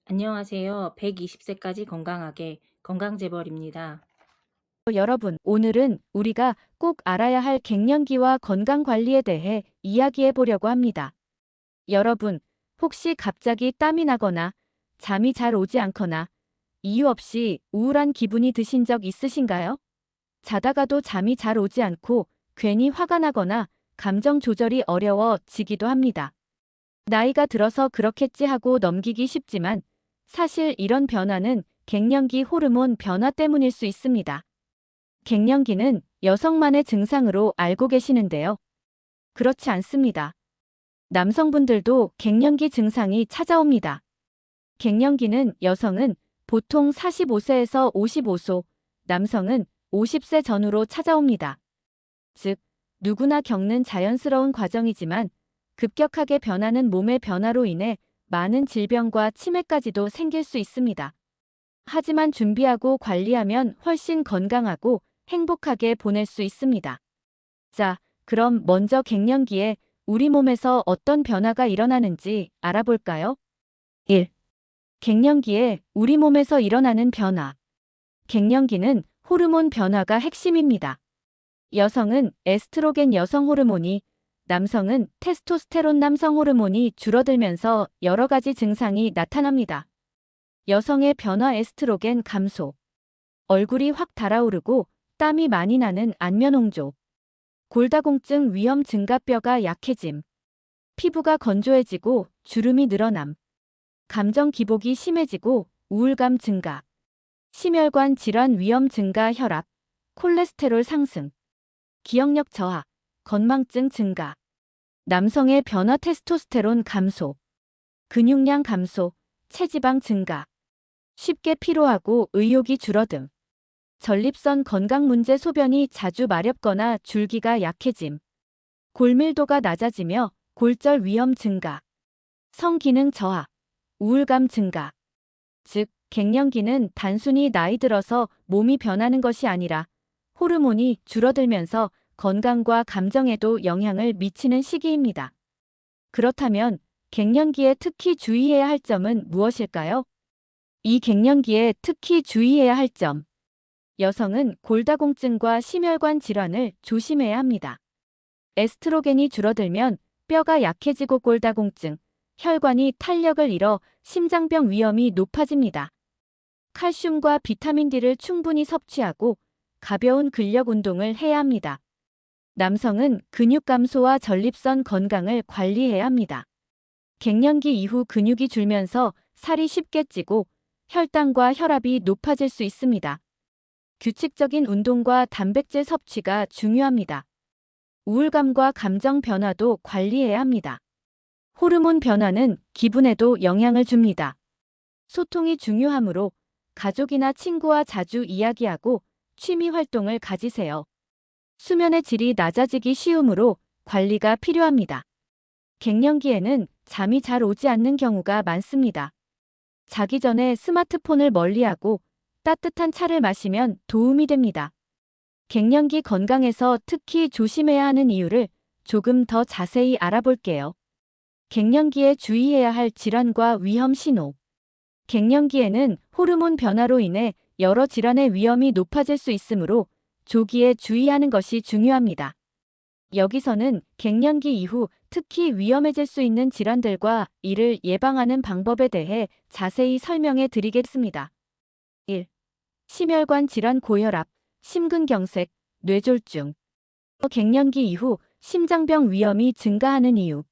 안녕하세요. 120세까지 건강하게 건강재벌입니다. 여러분, 오늘은 우리가 꼭 알아야 할 갱년기와 건강 관리에 대해 이야기해 보려고 합니다. 여러분, 혹시 갑자기 땀이 나거나 잠이 잘 오지 않거나 이유 없이 우울한 기분이 드신 적 있으신가요? 자다가도 잠이 잘 오지 않고 괜히 화가 나거나 감정 조절이 어려워지기도 합니다. 나이가 들어서 그렇겠지 하고 넘기기 쉽지만 사실 이런 변화는 갱년기 호르몬 변화 때문일 수 있습니다. 갱년기는 여성만의 증상으로 알고 계시는데요. 그렇지 않습니다. 남성분들도 갱년기 증상이 찾아옵니다. 갱년기는 여성은 보통 45세에서 55소, 남성은 50세 전후로 찾아옵니다. 즉, 누구나 겪는 자연스러운 과정이지만 급격하게 변하는 몸의 변화로 인해 많은 질병과 치매까지도 생길 수 있습니다. 하지만 준비하고 관리하면 훨씬 건강하고 행복하게 보낼 수 있습니다. 자, 그럼 먼저 갱년기에 우리 몸에서 어떤 변화가 일어나는지 알아볼까요? 1. 갱년기에 우리 몸에서 일어나는 변화. 갱년기는 호르몬 변화가 핵심입니다. 여성은 에스트로겐 여성 호르몬이, 남성은 테스토스테론 남성 호르몬이 줄어들면서 여러 가지 증상이 나타납니다. 여성의 변화 에스트로겐 감소, 얼굴이 확 달아오르고 땀이 많이 나는 안면 홍조, 골다공증 위험 증가 뼈가 약해짐, 피부가 건조해지고 주름이 늘어남, 감정 기복이 심해지고 우울감 증가, 심혈관 질환 위험 증가 혈압, 콜레스테롤 상승, 기억력 저하, 건망증 증가, 남성의 변화 테스토스테론 감소, 근육량 감소, 체지방 증가, 쉽게 피로하고 의욕이 줄어듦, 전립선 건강 문제 소변이 자주 마렵거나 줄기가 약해짐, 골밀도가 낮아지며 골절 위험 증가, 성기능 저하, 우울감 증가. 즉, 갱년기는 단순히 나이 들어서 몸이 변하는 것이 아니라 호르몬이 줄어들면서 건강과 감정에도 영향을 미치는 시기입니다. 그렇다면 갱년기에 특히 주의해야 할 점은 무엇일까요? 이 갱년기에 특히 주의해야 할 점. 여성은 골다공증과 심혈관 질환을 조심해야 합니다. 에스트로겐이 줄어들면 뼈가 약해지고 골다공증, 혈관이 탄력을 잃어 심장병 위험이 높아집니다. 칼슘과 비타민 D를 충분히 섭취하고 가벼운 근력 운동을 해야 합니다. 남성은 근육 감소와 전립선 건강을 관리해야 합니다. 갱년기 이후 근육이 줄면서 살이 쉽게 찌고 혈당과 혈압이 높아질 수 있습니다. 규칙적인 운동과 단백질 섭취가 중요합니다. 우울감과 감정 변화도 관리해야 합니다. 호르몬 변화는 기분에도 영향을 줍니다. 소통이 중요하므로 가족이나 친구와 자주 이야기하고 취미 활동을 가지세요. 수면의 질이 낮아지기 쉬우므로 관리가 필요합니다. 갱년기에는 잠이 잘 오지 않는 경우가 많습니다. 자기 전에 스마트폰을 멀리하고 따뜻한 차를 마시면 도움이 됩니다. 갱년기 건강에서 특히 조심해야 하는 이유를 조금 더 자세히 알아볼게요. 갱년기에 주의해야 할 질환과 위험 신호. 갱년기에는 호르몬 변화로 인해 여러 질환의 위험이 높아질 수 있으므로 조기에 주의하는 것이 중요합니다. 여기서는 갱년기 이후 특히 위험해질 수 있는 질환들과 이를 예방하는 방법에 대해 자세히 설명해 드리겠습니다. 1. 심혈관 질환 고혈압, 심근경색, 뇌졸중. 갱년기 이후 심장병 위험이 증가하는 이유.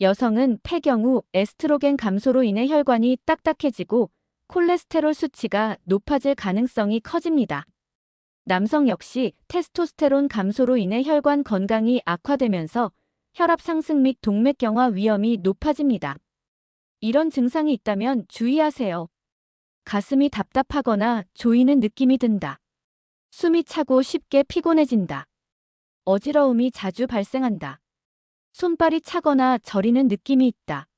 여성은 폐경 후 에스트로겐 감소로 인해 혈관이 딱딱해지고 콜레스테롤 수치가 높아질 가능성이 커집니다. 남성 역시 테스토스테론 감소로 인해 혈관 건강이 악화되면서 혈압 상승 및 동맥경화 위험이 높아집니다. 이런 증상이 있다면 주의하세요. 가슴이 답답하거나 조이는 느낌이 든다. 숨이 차고 쉽게 피곤해진다. 어지러움이 자주 발생한다. 손발이 차거나 저리는 느낌이 있다.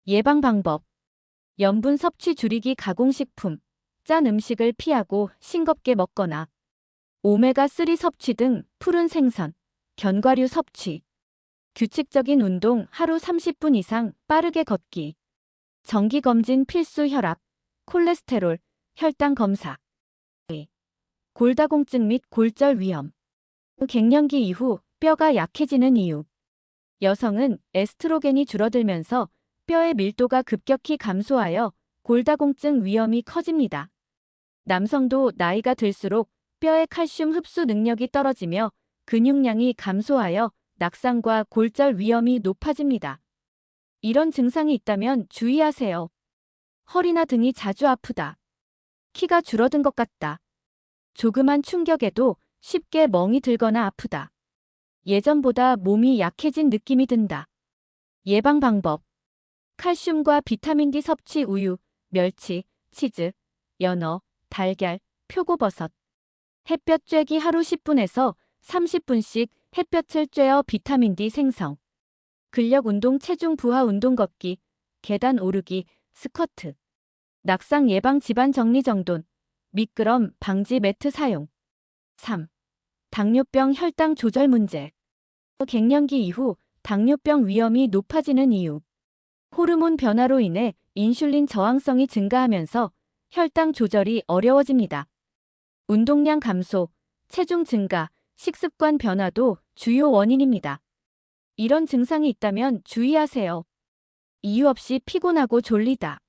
예방 방법. 염분 섭취 줄이기 가공식품, 짠 음식을 피하고 싱겁게 먹거나 오메가3 섭취 등 푸른 생선, 견과류 섭취. 규칙적인 운동 하루 30분 이상 빠르게 걷기. 정기검진 필수 혈압, 콜레스테롤, 혈당 검사. 골다공증 및 골절 위험. 갱년기 이후 뼈가 약해지는 이유. 여성은 에스트로겐이 줄어들면서 뼈의 밀도가 급격히 감소하여 골다공증 위험이 커집니다. 남성도 나이가 들수록 뼈의 칼슘 흡수 능력이 떨어지며 근육량이 감소하여 낙상과 골절 위험이 높아집니다. 이런 증상이 있다면 주의하세요. 허리나 등이 자주 아프다. 키가 줄어든 것 같다. 조그만 충격에도 쉽게 멍이 들거나 아프다. 예전보다 몸이 약해진 느낌이 든다. 예방 방법. 칼슘과 비타민 D 섭취 우유, 멸치, 치즈, 연어, 달걀, 표고버섯. 햇볕 쬐기 하루 10분에서 30분씩 햇볕을 쬐어 비타민 D 생성. 근력 운동 체중 부하 운동 걷기, 계단 오르기, 스쿼트. 낙상 예방 집안 정리 정돈, 미끄럼 방지 매트 사용. 3. 당뇨병 혈당 조절 문제. 갱년기 이후 당뇨병 위험이 높아지는 이유. 호르몬 변화로 인해 인슐린 저항성이 증가하면서 혈당 조절이 어려워집니다. 운동량 감소, 체중 증가, 식습관 변화도 주요 원인입니다. 이런 증상이 있다면 주의하세요. 이유 없이 피곤하고 졸리다.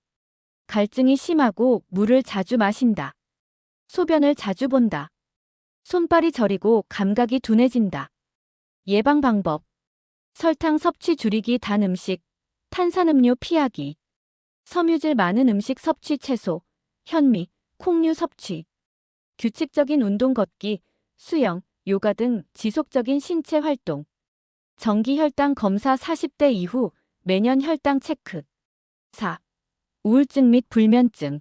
갈증이 심하고 물을 자주 마신다. 소변을 자주 본다. 손발이 저리고 감각이 둔해진다. 예방 방법. 설탕 섭취 줄이기 단 음식, 탄산음료 피하기. 섬유질 많은 음식 섭취 채소, 현미, 콩류 섭취. 규칙적인 운동 걷기, 수영, 요가 등 지속적인 신체 활동. 정기 혈당 검사 40대 이후 매년 혈당 체크. 4. 우울증 및 불면증.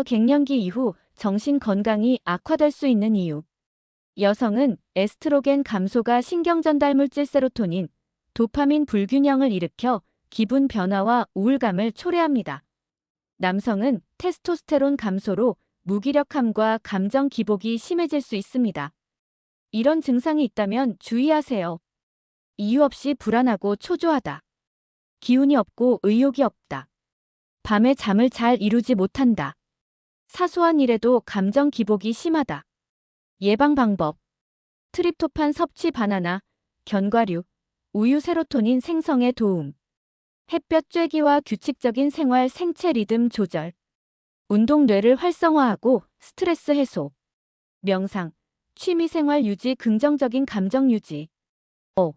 갱년기 이후 정신 건강이 악화될 수 있는 이유. 여성은 에스트로겐 감소가 신경전달 물질 세로토닌, 도파민 불균형을 일으켜 기분 변화와 우울감을 초래합니다. 남성은 테스토스테론 감소로 무기력함과 감정 기복이 심해질 수 있습니다. 이런 증상이 있다면 주의하세요. 이유 없이 불안하고 초조하다. 기운이 없고 의욕이 없다. 밤에 잠을 잘 이루지 못한다. 사소한 일에도 감정 기복이 심하다. 예방 방법. 트립토판 섭취 바나나, 견과류, 우유 세로토닌 생성에 도움. 햇볕 쬐기와 규칙적인 생활 생체 리듬 조절. 운동 뇌를 활성화하고 스트레스 해소. 명상, 취미생활 유지 긍정적인 감정 유지. 5.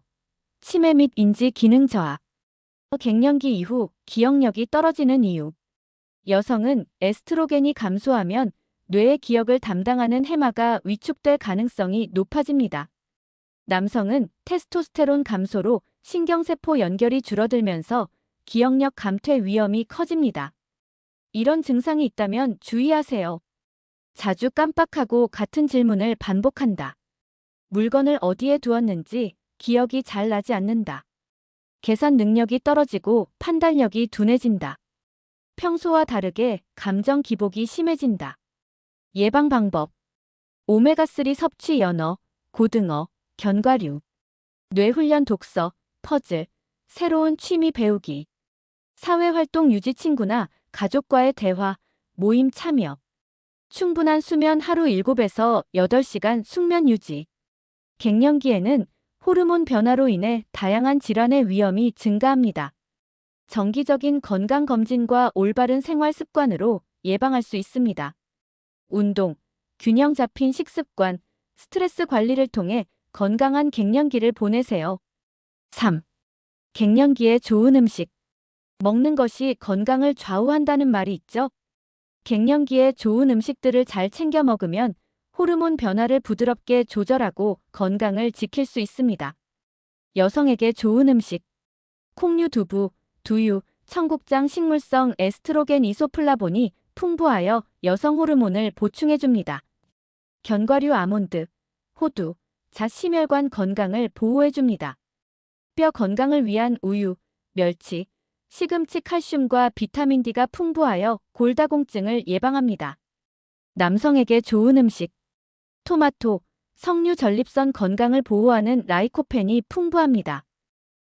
치매 및 인지 기능 저하. 갱년기 이후 기억력이 떨어지는 이유. 여성은 에스트로겐이 감소하면 뇌의 기억을 담당하는 해마가 위축될 가능성이 높아집니다. 남성은 테스토스테론 감소로 신경세포 연결이 줄어들면서 기억력 감퇴 위험이 커집니다. 이런 증상이 있다면 주의하세요. 자주 깜빡하고 같은 질문을 반복한다. 물건을 어디에 두었는지 기억이 잘 나지 않는다. 계산 능력이 떨어지고 판단력이 둔해진다. 평소와 다르게 감정 기복이 심해진다. 예방 방법. 오메가3 섭취 연어, 고등어, 견과류. 뇌훈련 독서, 퍼즐, 새로운 취미 배우기. 사회활동 유지 친구나 가족과의 대화, 모임 참여. 충분한 수면 하루 7에서 8시간 숙면 유지. 갱년기에는 호르몬 변화로 인해 다양한 질환의 위험이 증가합니다. 정기적인 건강검진과 올바른 생활 습관으로 예방할 수 있습니다. 운동, 균형 잡힌 식습관, 스트레스 관리를 통해 건강한 갱년기를 보내세요. 3. 갱년기에 좋은 음식. 먹는 것이 건강을 좌우한다는 말이 있죠? 갱년기에 좋은 음식들을 잘 챙겨 먹으면 호르몬 변화를 부드럽게 조절하고 건강을 지킬 수 있습니다. 여성에게 좋은 음식. 콩류 두부, 두유, 청국장 식물성 에스트로겐 이소플라본이 풍부하여 여성 호르몬을 보충해줍니다. 견과류 아몬드, 호두, 잣 심혈관 건강을 보호해줍니다. 뼈 건강을 위한 우유, 멸치, 시금치 칼슘과 비타민 D가 풍부하여 골다공증을 예방합니다. 남성에게 좋은 음식. 토마토, 석류 전립선 건강을 보호하는 라이코펜이 풍부합니다.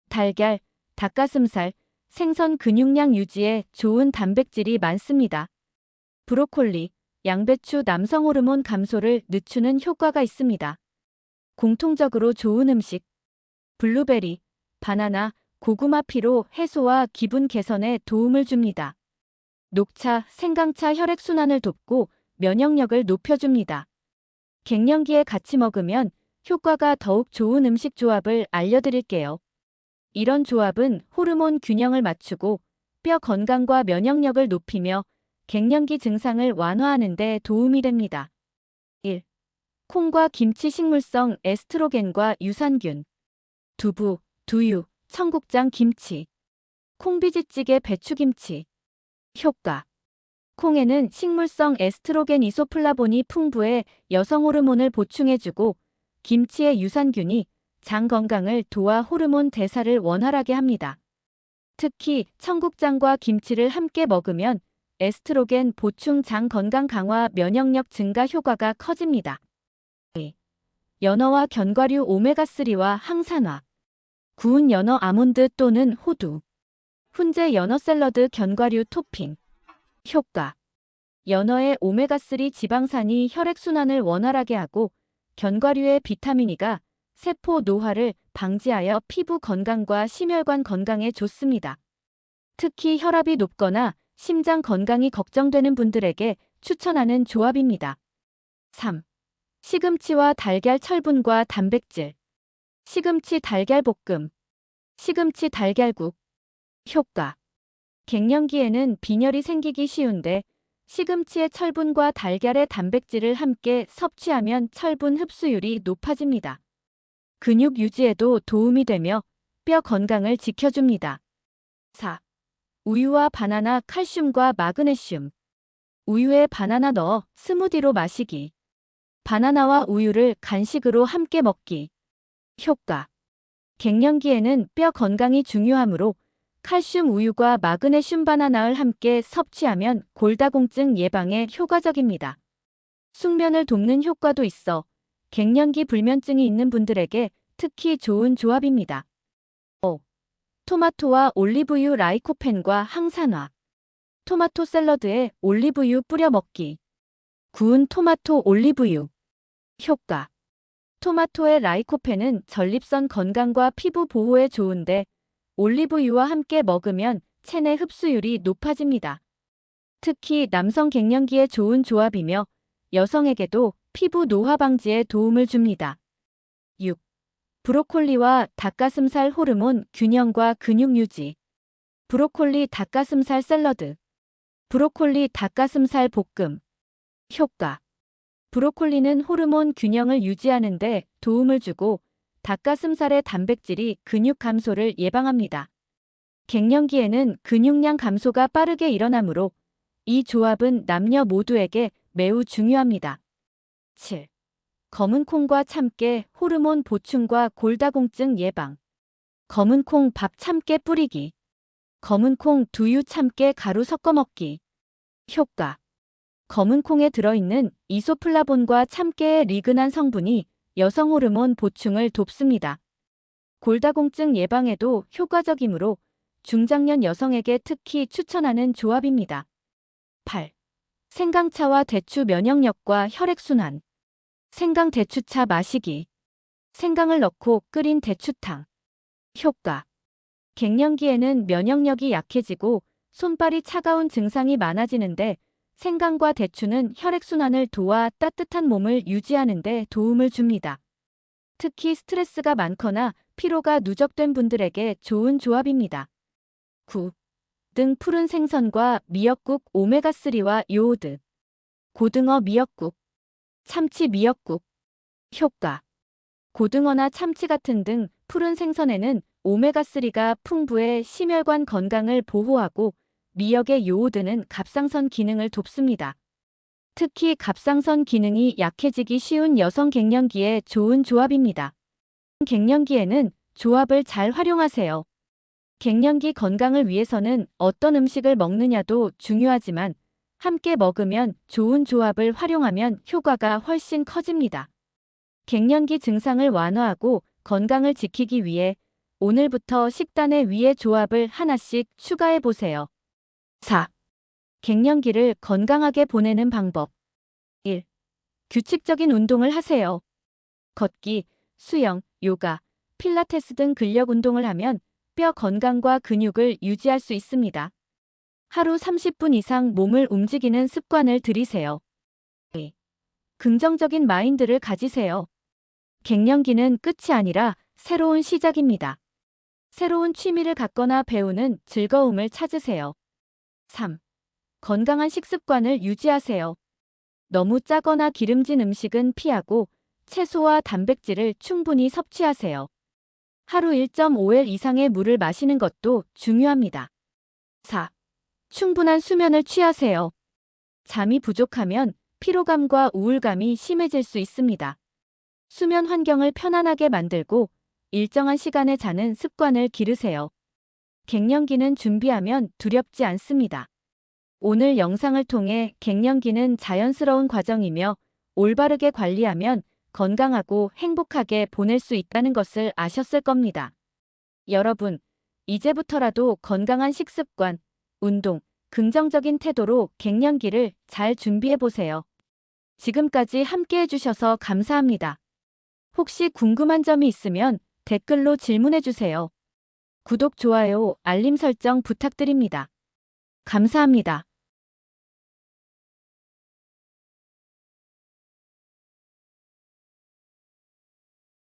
달걀, 닭가슴살, 생선 근육량 유지에 좋은 단백질이 많습니다. 브로콜리, 양배추 남성 호르몬 감소를 늦추는 효과가 있습니다. 공통적으로 좋은 음식, 블루베리, 바나나, 고구마 피로 해소와 기분 개선에 도움을 줍니다. 녹차, 생강차 혈액순환을 돕고 면역력을 높여줍니다. 갱년기에 같이 먹으면 효과가 더욱 좋은 음식 조합을 알려드릴게요. 이런 조합은 호르몬 균형을 맞추고 뼈 건강과 면역력을 높이며 갱년기 증상을 완화하는 데 도움이 됩니다. 1. 콩과 김치 식물성 에스트로겐과 유산균. 두부, 두유, 청국장 김치. 콩비지찌개 배추김치. 효과. 콩에는 식물성 에스트로겐 이소플라본이 풍부해 여성 호르몬을 보충해주고 김치의 유산균이 장 건강을 도와 호르몬 대사를 원활하게 합니다. 특히 청국장과 김치를 함께 먹으면 에스트로겐 보충 장 건강 강화 면역력 증가 효과가 커집니다. 연어와 견과류 오메가3와 항산화. 구운 연어 아몬드 또는 호두. 훈제 연어 샐러드 견과류 토핑. 효과. 연어의 오메가3 지방산이 혈액순환을 원활하게 하고 견과류의 비타민 E가 세포 노화를 방지하여 피부 건강과 심혈관 건강에 좋습니다. 특히 혈압이 높거나 심장 건강이 걱정되는 분들에게 추천하는 조합입니다. 3. 시금치와 달걀 철분과 단백질. 시금치 달걀 볶음. 시금치 달걀국. 효과. 갱년기에는 빈혈이 생기기 쉬운데 시금치의 철분과 달걀의 단백질을 함께 섭취하면 철분 흡수율이 높아집니다. 근육 유지에도 도움이 되며 뼈 건강을 지켜줍니다. 4. 우유와 바나나 칼슘과 마그네슘. 우유에 바나나 넣어 스무디로 마시기. 바나나와 우유를 간식으로 함께 먹기. 효과. 갱년기에는 뼈 건강이 중요하므로 칼슘 우유와 마그네슘 바나나를 함께 섭취하면 골다공증 예방에 효과적입니다. 숙면을 돕는 효과도 있어 갱년기 불면증이 있는 분들에게 특히 좋은 조합입니다. 5. 토마토와 올리브유 라이코펜과 항산화. 토마토 샐러드에 올리브유 뿌려 먹기. 구운 토마토 올리브유. 효과. 토마토의 라이코펜은 전립선 건강과 피부 보호에 좋은데 올리브유와 함께 먹으면 체내 흡수율이 높아집니다. 특히 남성 갱년기에 좋은 조합이며 여성에게도 피부 노화 방지에 도움을 줍니다. 6. 브로콜리와 닭가슴살 호르몬 균형과 근육 유지. 브로콜리 닭가슴살 샐러드. 브로콜리 닭가슴살 볶음. 효과. 브로콜리는 호르몬 균형을 유지하는 데 도움을 주고 닭가슴살의 단백질이 근육 감소를 예방합니다. 갱년기에는 근육량 감소가 빠르게 일어나므로 이 조합은 남녀 모두에게 매우 중요합니다. 7. 검은 콩과 참깨 호르몬 보충과 골다공증 예방. 검은 콩 밥 참깨 뿌리기. 검은 콩 두유 참깨 가루 섞어 먹기. 효과. 검은 콩에 들어있는 이소플라본과 참깨의 리그난 성분이 여성 호르몬 보충을 돕습니다. 골다공증 예방에도 효과적이므로 중장년 여성에게 특히 추천하는 조합입니다. 8. 생강차와 대추 면역력과 혈액순환. 생강 대추차 마시기. 생강을 넣고 끓인 대추탕. 효과. 갱년기에는 면역력이 약해지고 손발이 차가운 증상이 많아지는데 생강과 대추는 혈액순환을 도와 따뜻한 몸을 유지하는 데 도움을 줍니다. 특히 스트레스가 많거나 피로가 누적된 분들에게 좋은 조합입니다. 9. 등 푸른 생선과 미역국 오메가3와 요오드. 고등어 미역국. 참치 미역국. 효과. 고등어나 참치 같은 등 푸른 생선에는 오메가3가 풍부해 심혈관 건강을 보호하고 미역의 요오드는 갑상선 기능을 돕습니다. 특히 갑상선 기능이 약해지기 쉬운 여성 갱년기에 좋은 조합입니다. 갱년기에는 조합을 잘 활용하세요. 갱년기 건강을 위해서는 어떤 음식을 먹느냐도 중요하지만 함께 먹으면 좋은 조합을 활용하면 효과가 훨씬 커집니다. 갱년기 증상을 완화하고 건강을 지키기 위해 오늘부터 식단의 위에 조합을 하나씩 추가해 보세요. 4. 갱년기를 건강하게 보내는 방법. 1. 규칙적인 운동을 하세요. 걷기, 수영, 요가, 필라테스 등 근력 운동을 하면 뼈 건강과 근육을 유지할 수 있습니다. 하루 30분 이상 몸을 움직이는 습관을 들이세요. 2. 긍정적인 마인드를 가지세요. 갱년기는 끝이 아니라 새로운 시작입니다. 새로운 취미를 갖거나 배우는 즐거움을 찾으세요. 3. 건강한 식습관을 유지하세요. 너무 짜거나 기름진 음식은 피하고 채소와 단백질을 충분히 섭취하세요. 하루 1.5L 이상의 물을 마시는 것도 중요합니다. 4. 충분한 수면을 취하세요. 잠이 부족하면 피로감과 우울감이 심해질 수 있습니다. 수면 환경을 편안하게 만들고 일정한 시간에 자는 습관을 기르세요. 갱년기는 준비하면 두렵지 않습니다. 오늘 영상을 통해 갱년기는 자연스러운 과정이며 올바르게 관리하면 건강하고 행복하게 보낼 수 있다는 것을 아셨을 겁니다. 여러분, 이제부터라도 건강한 식습관, 운동, 긍정적인 태도로 갱년기를 잘 준비해 보세요. 지금까지 함께 해주셔서 감사합니다. 혹시 궁금한 점이 있으면 댓글로 질문해 주세요. 구독, 좋아요, 알림 설정 부탁드립니다. 감사합니다.